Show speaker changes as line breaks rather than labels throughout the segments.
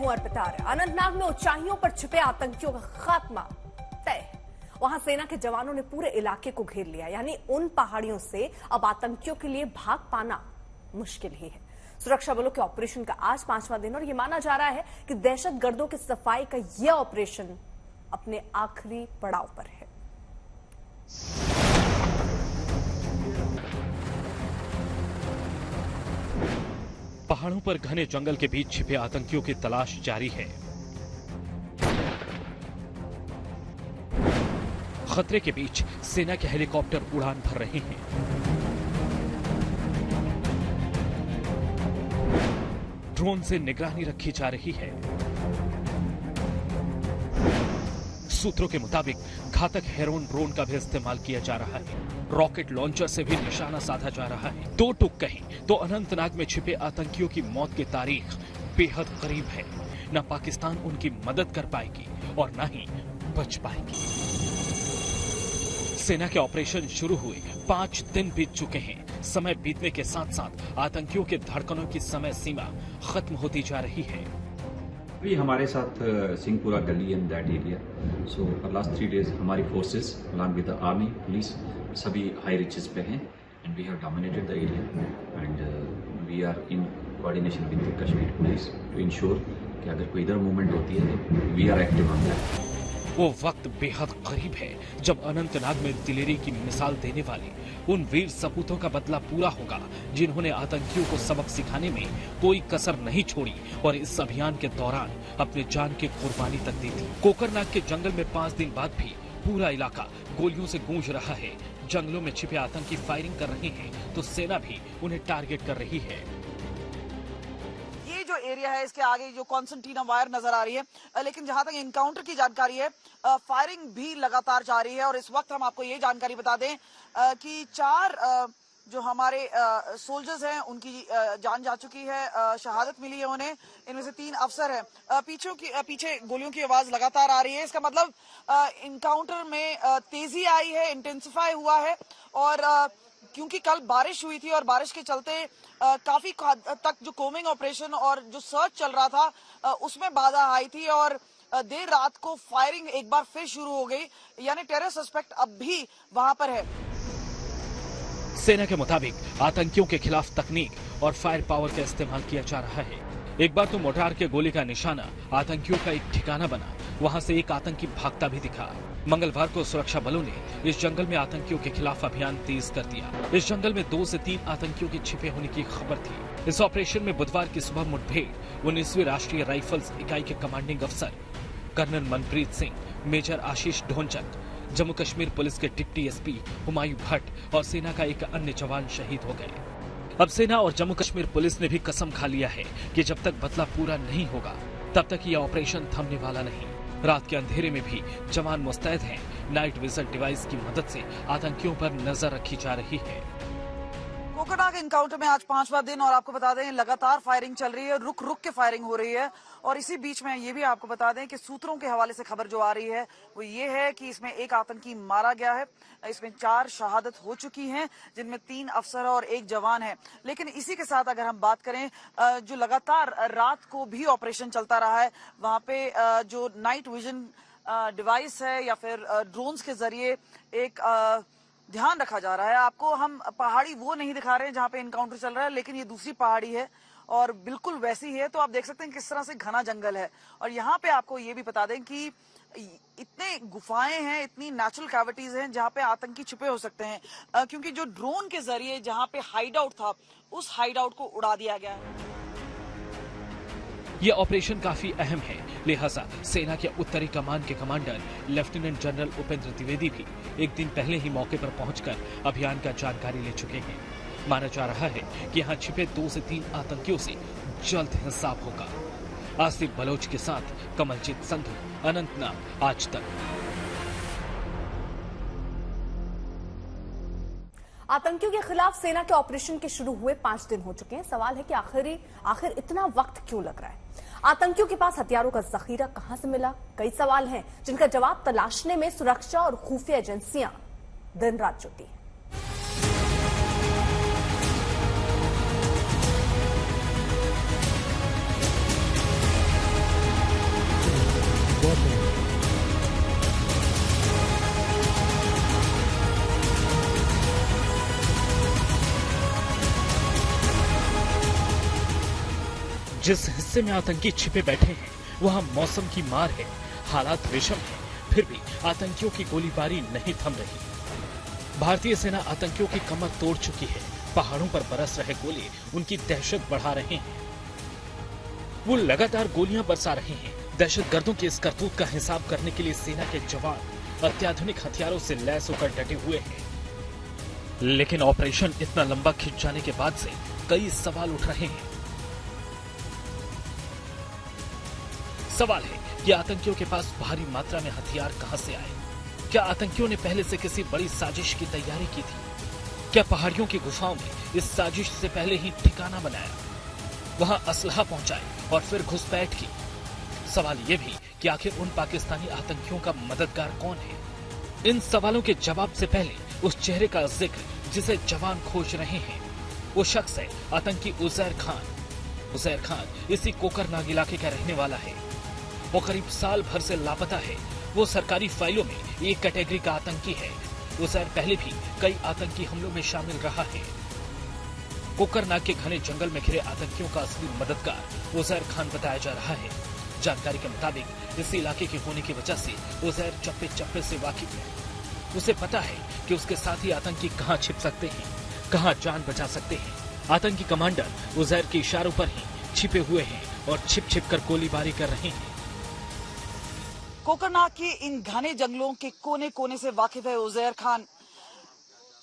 और पिटार। अनंतनाग में ऊंचाइयों पर छिपे आतंकियों का खात्मा तय। वहां सेना के जवानों ने पूरे इलाके को घेर लिया, यानी उन पहाड़ियों से अब आतंकियों के लिए भाग पाना मुश्किल ही है। सुरक्षा बलों के ऑपरेशन का आज 5वां दिन और यह माना जा रहा है कि दहशतगर्दों की सफाई का यह ऑपरेशन अपने आखिरी पड़ाव पर है।
पहाड़ों पर घने जंगल के बीच छिपे आतंकियों की तलाश जारी है। खतरे के बीच सेना के हेलीकॉप्टर उड़ान भर रहे हैं। ड्रोन से निगरानी रखी जा रही है। सूत्रों के मुताबिक घातक हेरोन ड्रोन का भी इस्तेमाल किया जा रहा है। रॉकेट लॉन्चर से भी निशाना साधा जा रहा है। दो टुक कहें तो अनंतनाग में छिपे आतंकियों की मौत की तारीख बेहद करीब है। न पाकिस्तान उनकी मदद कर पाएगी और न ही बच पाएगी। सेना के ऑपरेशन शुरू हुए 5 दिन बीत चुके हैं। समय बीतने के साथ साथ आतंकियों के धड़कनों की समय सीमा खत्म होती जा रही है।
अभी हमारे साथ सिंहपुरा गली and that area, so for last 3 days हमारी forces along with the army police सभी हाई रिचेस पे हैं and we have dominated the area and we are in coordination with the Kashmir police to ensure कि अगर कोई इधर movement होती है तो we are active on that.
वो वक्त बेहद करीब है जब अनंतनाग में दिलेरी की मिसाल देने वाले उन वीर सपूतों का बदला पूरा होगा जिन्होंने आतंकियों को सबक सिखाने में कोई कसर नहीं छोड़ी और इस अभियान के दौरान अपने जान की कुर्बानी तक दी थी। कोकरनाग के जंगल में 5 दिन बाद भी पूरा इलाका गोलियों से गूंज रहा है। जंगलों में छिपे आतंकी फायरिंग कर रहे हैं तो सेना भी उन्हें टारगेट कर रही है।
जो एरिया है इसके आगे जो कॉन्स्टेंटिना वायर नजर आ रही है, लेकिन जहां तक एनकाउंटर की जानकारी है फायरिंग भी लगातार जारी है। और इस वक्त हम आपको ये जानकारी बता दें कि 4 जो हमारे सोल्जर्स हैं उनकी जान जा चुकी है, शहादत मिली है उन्हें। इनमें से 3 अफसर हैं। पीछे गोलियों की आवाज लगातार आ रही है। इसका मतलब एनकाउंटर में तेजी आई है, इंटेंसिफाई हुआ है। और क्योंकि कल बारिश हुई थी और बारिश के चलते काफी तक जो कोमिंग ऑपरेशन और जो सर्च चल रहा था उसमें बाधा आई थी और देर रात को फायरिंग एक बार फिर शुरू हो गई, यानी टेरर सस्पेक्ट अब भी वहां पर है।
सेना के मुताबिक आतंकियों के खिलाफ तकनीक और फायर पावर का इस्तेमाल किया जा रहा है। एक बार तो मोर्टार के गोली का निशाना आतंकियों का एक ठिकाना बना, वहां से एक आतंकी भागता भी दिखा। मंगलवार को सुरक्षा बलों ने इस जंगल में आतंकियों के खिलाफ अभियान तेज कर दिया। इस जंगल में 2 से 3 आतंकियों के छिपे होने की खबर थी। इस ऑपरेशन में बुधवार की सुबह मुठभेड़ 19वीं राष्ट्रीय राइफल्स इकाई के कमांडिंग अफसर कर्नल मनप्रीत सिंह, मेजर आशीष ढोंचक, जम्मू कश्मीर पुलिस के डिप्टी एसपी हुमायूं भट्ट और सेना का एक अन्य जवान शहीद हो गए। अब सेना और जम्मू कश्मीर पुलिस ने भी कसम खा लिया है कि जब तक बदला पूरा नहीं होगा तब तक यह ऑपरेशन थमने वाला नहीं। रात के अंधेरे में भी जवान मुस्तैद हैं। नाइट विजन डिवाइस की मदद से आतंकियों पर नजर रखी जा रही है।
कोकरनाग एनकाउंटर में आज 5वां दिन और आपको बता दें लगातार फायरिंग चल रही है, रुक रुक के फायरिंग हो रही है। और इसी बीच में ये भी आपको बता दें कि सूत्रों के हवाले से खबर जो आ रही है वो ये है कि इसमें एक आतंकी मारा गया है। इसमें 4 शहादत हो चुकी हैं जिनमें 3 अफसर और 1 जवान है। लेकिन इसी के साथ अगर हम बात करें जो लगातार रात को भी ऑपरेशन चलता रहा है, वहां पे जो नाइट विजन डिवाइस है या फिर ड्रोन्स के जरिए एक ध्यान रखा जा रहा है। आपको हम पहाड़ी वो नहीं दिखा रहे हैं जहां पे एनकाउंटर चल रहा है, लेकिन ये दूसरी पहाड़ी है और बिल्कुल वैसी है। तो आप देख सकते हैं किस तरह से घना जंगल है। और यहाँ पे आपको ये भी बता दें कि इतने गुफाएं हैं, इतनी नेचुरल कैविटीज हैं जहां पे आतंकी छुपे हो सकते हैं, क्योंकि जो ड्रोन के जरिए जहां पे हाइड आउट था उस हाइड आउट को उड़ा दिया गया है।
यह ऑपरेशन काफी अहम है, लिहाजा सेना के उत्तरी कमान के commander lieutenant general Upendra Dwivedi भी एक दिन पहले ही मौके पर पहुंचकर अभियान का जानकारी ले चुके हैं। माना जा रहा है कि यहाँ छिपे 2 से 3 आतंकियों से जल्द हिसाब होगा। आसिफ बलोच के साथ कमलजीत संधू, अनंतनाग, आज तक।
आतंकियों के खिलाफ सेना के ऑपरेशन के शुरू हुए 5 दिन हो चुके हैं। सवाल है कि आखिर इतना वक्त क्यों लग रहा है? आतंकियों के पास हथियारों का जखीरा कहां से मिला? कई सवाल हैं जिनका जवाब तलाशने में सुरक्षा और खुफिया एजेंसियां दिन रात जुटी हैं।
जिस हिस्से में आतंकी छिपे बैठे हैं वहां मौसम की मार है, हालात विषम है, फिर भी आतंकियों की गोलीबारी नहीं थम रही। भारतीय सेना आतंकियों की कमर तोड़ चुकी है। पहाड़ों पर बरस रहे गोले उनकी दहशत बढ़ा रहे हैं। वो लगातार गोलियां बरसा रहे हैं। दहशतगर्दों की इस करतूत का हिसाब करने के लिए सेना के जवान अत्याधुनिक हथियारों से लैस होकर डटे हुए हैं। लेकिन ऑपरेशन इतना लंबा खिंच जाने के बाद से कई सवाल उठ रहे हैं। सवाल है कि आतंकियों के पास भारी मात्रा में हथियार कहां से आए? क्या आतंकियों ने पहले से किसी बड़ी साजिश की तैयारी की थी? क्या पहाड़ियों की गुफाओं में इस साजिश से पहले ही ठिकाना बनाया, वहां असलहा पहुंचाए और फिर घुसपैठ की? सवाल ये भी कि आखिर उन पाकिस्तानी आतंकियों का मददगार कौन है? इन सवालों के जवाब से पहले उस चेहरे का जिक्र जिसे जवान खोज रहे हैं। वो शख्स है आतंकी उजैर खान। उजैर खान इसी कोकरनाग इलाके का रहने वाला है। वो करीब साल भर से लापता है। वो सरकारी फाइलों में एक कैटेगरी का आतंकी है। उजैर पहले भी कई आतंकी हमलों में शामिल रहा है। कोकरनाग के घने जंगल में घिरे आतंकियों का असली मददगार उजैर खान बताया जा रहा है। जानकारी के मुताबिक इस इलाके के होने की वजह से उजैर चप्पे चप्पे से वाकिफ है। उसे पता है कि उसके साथी आतंकी कहां छिप सकते हैं, कहां जान बचा सकते हैं। आतंकी कमांडर उजैर के इशारों पर ही छिपे हुए हैं और छिप छिप कर गोलीबारी कर रहे हैं।
कोकरनाग के इन घने जंगलों के कोने कोने से वाकिफ है उजैर खान।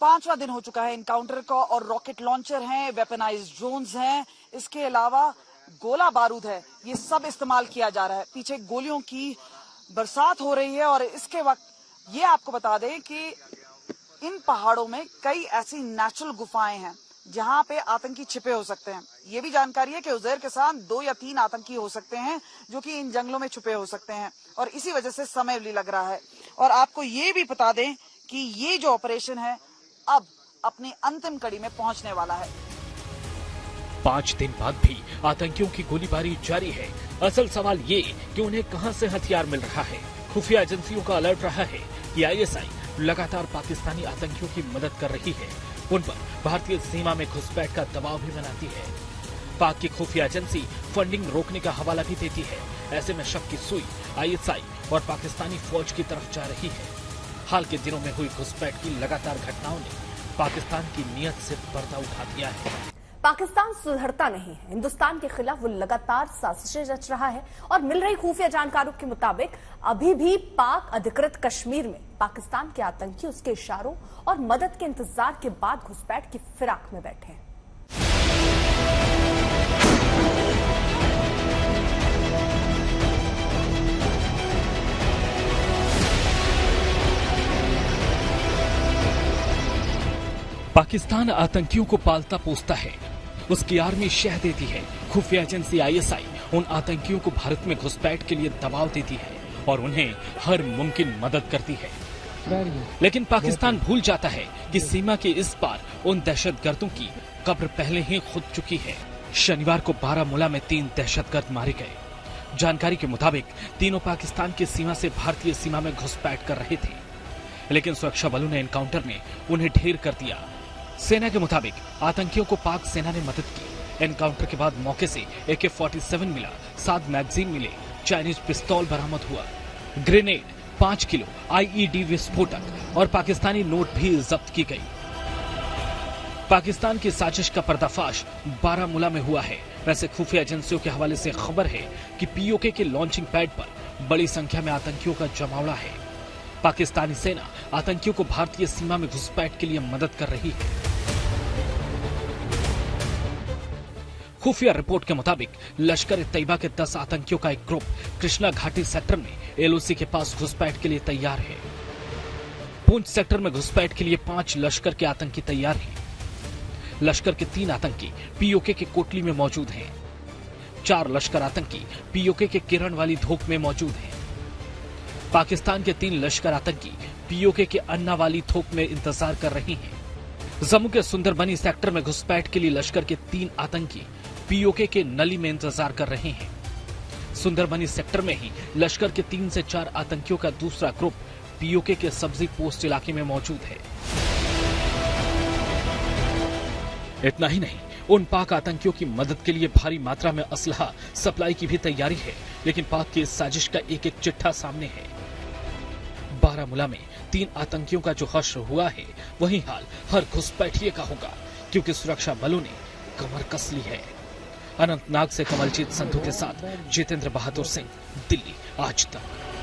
5वां दिन हो चुका है इनकाउंटर का और रॉकेट लॉन्चर हैं, वेपनाइज्ड ड्रोन्स हैं, इसके अलावा गोला बारूद है, ये सब इस्तेमाल किया जा रहा है। पीछे गोलियों की बरसात हो रही है और इसके वक्त ये आपको बता दें कि इन पहाड़ों में कई ऐसी नेचुरल गुफाएं हैं जहां पे आतंकी छिपे हो सकते हैं। ये भी जानकारी है कि उजैर के साथ 2 या 3 आतंकी हो सकते हैं जो कि इन जंगलों में छुपे हो सकते हैं और इसी वजह से समय भी लग रहा है। और आपको ये भी बता दें कि ये जो ऑपरेशन है अब अपनी अंतिम कड़ी में पहुंचने वाला है।
5 दिन बाद भी आतंकियों की गोलीबारी जारी है। असल सवाल ये कि उन्हें कहां से हथियार मिल रहा है। खुफिया एजेंसियों का अलर्ट रहा है कि आईएसआई लगातार पाकिस्तानी आतंकियों की मदद कर रही है। उन पर भारतीय सीमा में घुसपैठ का दबाव भी बनाती है। पाक की खुफिया एजेंसी फंडिंग रोकने का हवाला भी देती है। ऐसे में शक की सुई आईएसआई और पाकिस्तानी फौज की तरफ जा रही है। हाल के दिनों में हुई घुसपैठ की लगातार घटनाओं ने पाकिस्तान की नीयत से पर्दा उठा दिया है।
पाकिस्तान सुधरता नहीं है। हिंदुस्तान के खिलाफ वो लगातार साजिशें रच रहा है और मिल रही खुफिया जानकारों के मुताबिक अभी भी पाक अधिकृत कश्मीर में पाकिस्तान के आतंकी उसके इशारों और मदद के इंतजार के बाद घुसपैठ की फिराक में बैठे हैं।
पाकिस्तान आतंकियों को पालता पोसता है, उसकी आर्मी शह देती है। खुफिया एजेंसी आईएसआई उन आतंकियों को भारत में घुसपैठ के लिए दबाव देती है और उन्हें हर मुमकिन मदद करती है। लेकिन पाकिस्तान भूल जाता है कि सीमा के इस पार उन दहशतगर्दों की कब्र पहले ही खुद चुकी है। शनिवार को बारामूला में 3 दहशतगर्द मारे गए। जानकारी के मुताबिक तीनों पाकिस्तान की सीमा से भारतीय सीमा में घुसपैठ कर रहे थे, लेकिन सुरक्षा बलों ने एनकाउंटर में उन्हें ढेर कर दिया। सेना के मुताबिक आतंकियों को पाक सेना ने मदद की। एनकाउंटर के बाद मौके से AK-47 मिला, 7 मैगजीन मिले, चाइनीज पिस्तौल बरामद हुआ, ग्रेनेड, 5 किलो IED विस्फोटक और पाकिस्तानी नोट भी जब्त की गई। पाकिस्तान की साजिश का पर्दाफाश बारामूला में हुआ है। वैसे खुफिया एजेंसियों के हवाले से खबर है कि POK के लॉन्चिंग पैड पर बड़ी संख्या में आतंकियों का जमावड़ा है। पाकिस्तानी सेना आतंकियों को भारतीय सीमा में घुसपैठ के लिए मदद कर रही है। खुफिया रिपोर्ट के मुताबिक लश्कर ए तैयबा के 10 आतंकियों का एक ग्रुप कृष्णा घाटी सेक्टर में LOC के पास घुसपैठ के लिए तैयार है। पूंछ सेक्टर में घुसपैठ के लिए 5 लश्कर के आतंकी तैयार हैं। लश्कर के 3 आतंकी POK के कोटली में मौजूद हैं। 4 लश्कर आतंकी POK के किरण वाली धोक में मौजूद हैं। पाकिस्तान के 3 लश्कर आतंकी POK के अन्ना वाली थोक में इंतजार कर रहे हैं। जम्मू के सुंदरबनी सेक्टर में घुसपैठ के लिए लश्कर के 3 आतंकी POK के नली में इंतजार कर रहे हैं। सुंदरबनी सेक्टर में ही लश्कर के 3 से 4 आतंकियों का दूसरा ग्रुप POK के सब्जी पोस्ट इलाके में मौजूद है। इतना ही नहीं, उन पाक आतंकियों की मदद के लिए भारी मात्रा में असलहा सप्लाई की भी तैयारी है, लेकिन पाक की इस साजिश का एक एक चिट्ठा सामने है। बारामूला में 3 आतंकियों का जो हश्र हुआ है, वही हाल हर घुसपैठिए का होगा, क्योंकि सुरक्षा बलों ने कमर कस ली है। अनंतनाग से कमलजीत संधू के साथ जितेंद्र बहादुर सिंह, दिल्ली आज तक।